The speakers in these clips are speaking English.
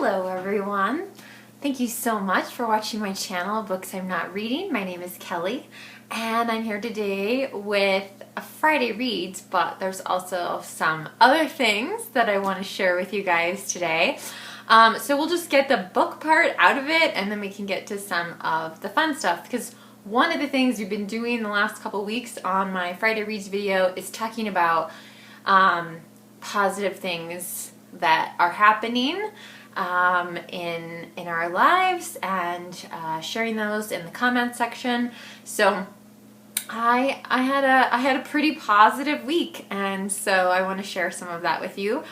Hello everyone! Thank you so much for watching my channel, Books I'm Not Reading. My name is Kelly and I'm here today with a Friday Reads, but there's also some other things that I want to share with you guys today. So we'll just get the book part out of it and then we can get to some of the fun stuff, because one of the things we've been doing the last couple weeks on my Friday Reads video is talking about positive things that are happening in our lives and sharing those in the comment section. So I had a pretty positive week, and so I want to share some of that with you.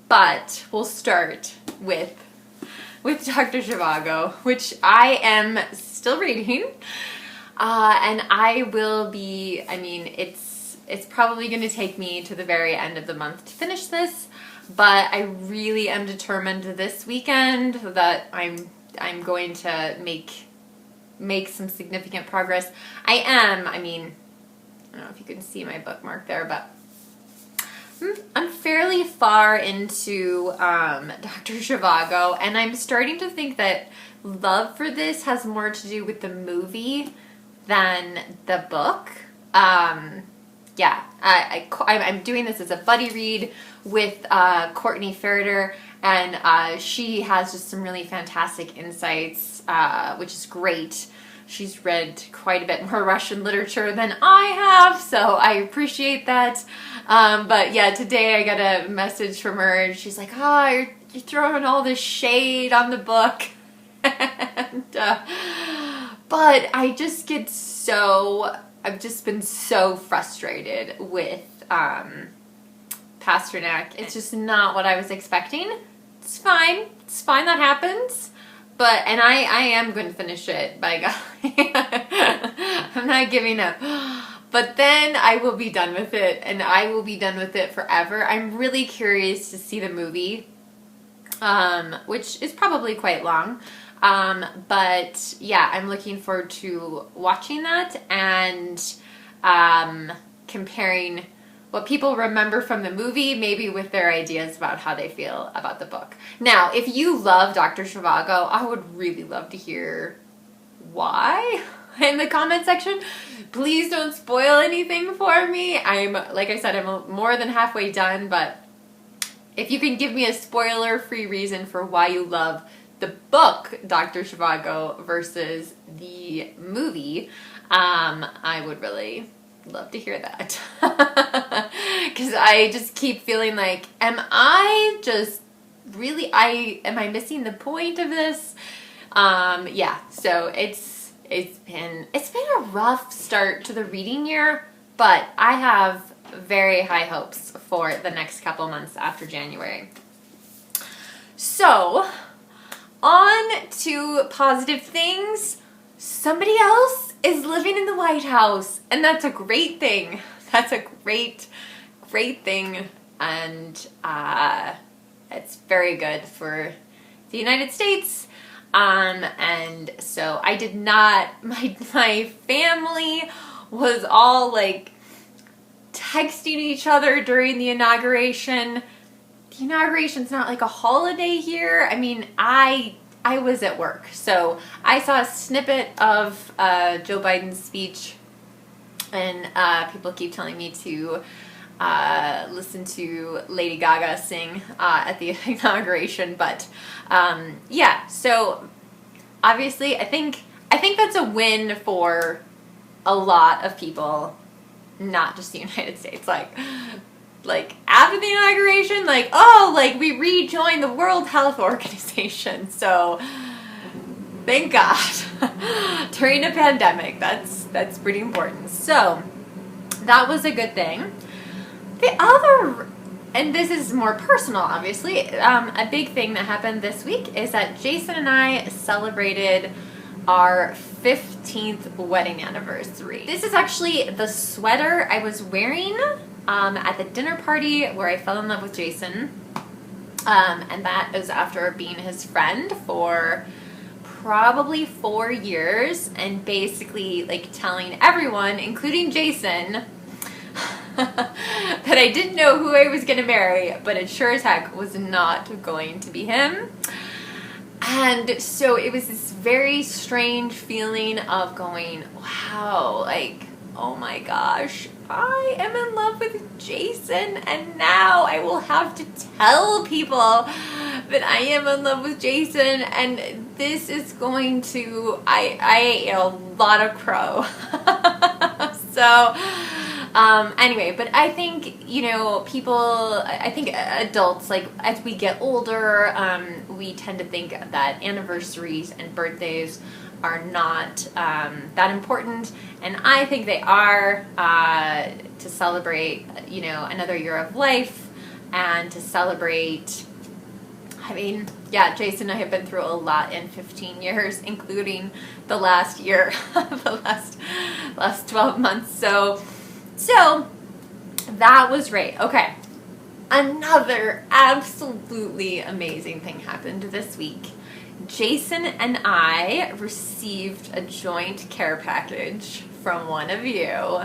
But we'll start with Dr. Zhivago, which I am still reading, and I will be. I mean, it's probably going to take me to the very end of the month to finish this. But I really am determined this weekend that I'm going to make some significant progress. I am. I mean, I don't know if you can see my bookmark there, but I'm fairly far into Dr. Zhivago, and I'm starting to think that love for this has more to do with the movie than the book. Yeah, I'm doing this as a buddy read with Courtney Ferreter, and she has just some really fantastic insights, which is great. She's read quite a bit more Russian literature than I have, so I appreciate that. But yeah, today I got a message from her, and she's like, "Oh, you're throwing all this shade on the book." And, but I just get I've just been so frustrated with Pasternak. It's just not what I was expecting. It's fine. It's fine, that happens. And I am going to finish it, by God. I'm not giving up. But then I will be done with it, and I will be done with it forever. I'm really curious to see the movie, which is probably quite long. But yeah, I'm looking forward to watching that and comparing what people remember from the movie, maybe with their ideas about how they feel about the book. Now, if you love Dr. Zhivago, I would really love to hear why in the comment section. Please don't spoil anything for me. Like I said, I'm more than halfway done, but if you can give me a spoiler-free reason for why you love the book, Dr. Zhivago, versus the movie, I would really love to hear that. Because I just keep feeling like, am I missing the point of this? Yeah, so it's been a rough start to the reading year, but I have very high hopes for the next couple months after January. So, on to positive things. Somebody else is living in the White House, and that's a great thing. That's a great thing, and it's very good for the United States. And so I did not. My family was all like texting each other during the inauguration. The inauguration's not like a holiday here. I mean, I was at work, so I saw a snippet of Joe Biden's speech, and people keep telling me to listen to Lady Gaga sing at the inauguration. But yeah, so obviously I think that's a win for a lot of people, not just the United States. Like after the inauguration, we rejoined the World Health Organization. So thank God. During a pandemic, that's pretty important. So that was a good thing. The other, and this is more personal, obviously, a big thing that happened this week is that Jason and I celebrated our 15th wedding anniversary. This is actually the sweater I was wearing at the dinner party where I fell in love with Jason, and that is after being his friend for probably 4 years, and basically like telling everyone, including Jason, that I didn't know who I was going to marry, but it sure as heck was not going to be him. And so it was this very strange feeling of going, wow, like, oh my gosh, I am in love with Jason, and now I will have to tell people that I am in love with Jason, and this is going to, I ate a lot of crow. So, anyway, but I think, you know, people, I think adults, like, as we get older, we tend to think that anniversaries and birthdays are not that important, and I think they are, to celebrate, you know, another year of life, and to celebrate, I mean, yeah, Jason and I have been through a lot in 15 years, including the last year, the last 12 months, so that was great. Okay, another absolutely amazing thing happened this week. Jason and I received a joint care package from one of you,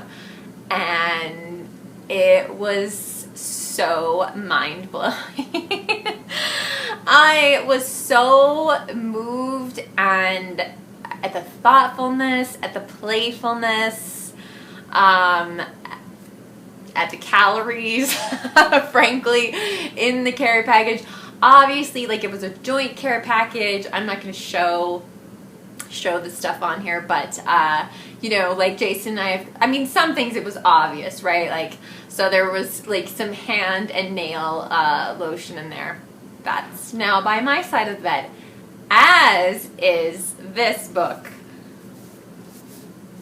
and it was so mind-blowing. I was so moved, and at the thoughtfulness, at the playfulness, at the calories, frankly, in the care package. Obviously, like, it was a joint care package. I'm not going to show the stuff on here, but, you know, like, Jason and I mean, some things it was obvious, right? Like, so there was, like, some hand and nail lotion in there. That's now by my side of the bed. As is this book.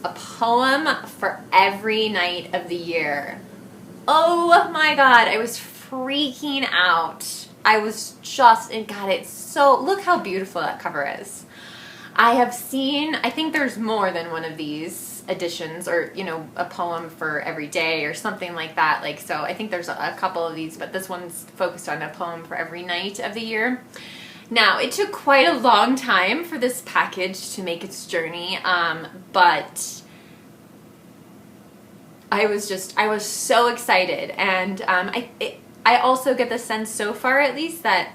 A poem for every night of the year. Oh my God, I was freaking out. I was just, and God, it's so, look how beautiful that cover is. I have seen, I think there's more than one of these editions, or, you know, a poem for every day or something like that. Like, so I think there's a couple of these, but this one's focused on a poem for every night of the year. Now, it took quite a long time for this package to make its journey, but I was so excited, and I also get the sense so far, at least, that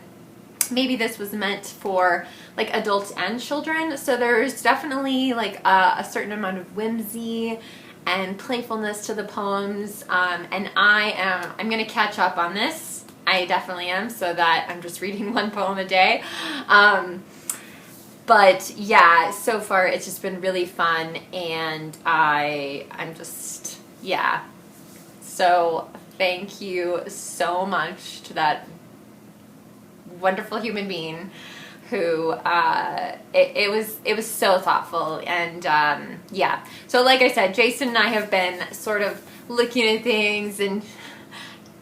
maybe this was meant for, like, adults and children. So there's definitely, like, a certain amount of whimsy and playfulness to the poems, and I'm going to catch up on this. I definitely am, so that I'm just reading one poem a day. But yeah, so far it's just been really fun, and I'm just, yeah. So thank you so much to that wonderful human being who, it was so thoughtful, and yeah. So like I said, Jason and I have been sort of looking at things and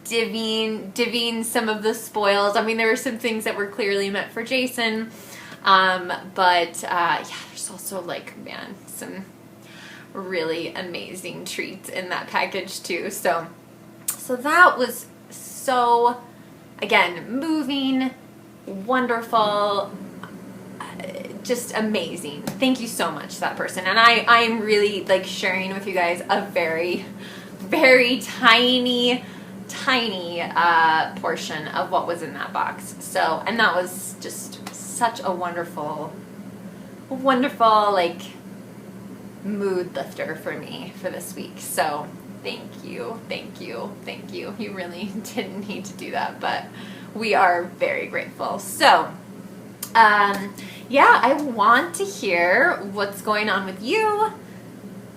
divvying some of the spoils. I mean, there were some things that were clearly meant for Jason, but yeah, there's also, like, man, some really amazing treats in that package too. So that was so, again, moving, wonderful, just amazing. Thank you so much to that person. And I'm really, like, sharing with you guys a very, very tiny portion of what was in that box. So, and that was just such a wonderful, like, mood lifter for me for this week. So thank you. You really didn't need to do that, but we are very grateful. So yeah, I want to hear what's going on with you,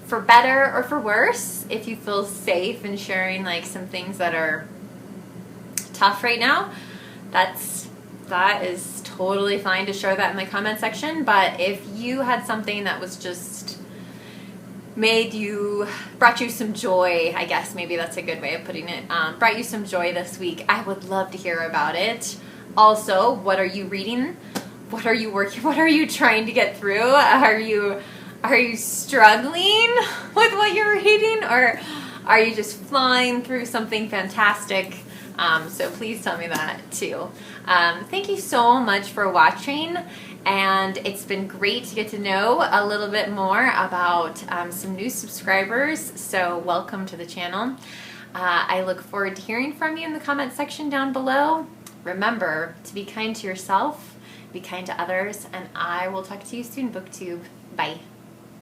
for better or for worse. If you feel safe in sharing, like, some things that are tough right now, that is totally fine to share that in the comment section. But if you had something that was just brought you some joy, I guess maybe that's a good way of putting it, brought you some joy this week, I would love to hear about it. Also, what are you reading? What are you what are you trying to get through? Are you struggling with what you're reading, or are you just flying through something fantastic? So please tell me that too. Thank you so much for watching, and it's been great to get to know a little bit more about some new subscribers, so welcome to the channel. I look forward to hearing from you in the comment section down below. Remember to be kind to yourself be kind to others, and I will talk to you soon, BookTube. Bye.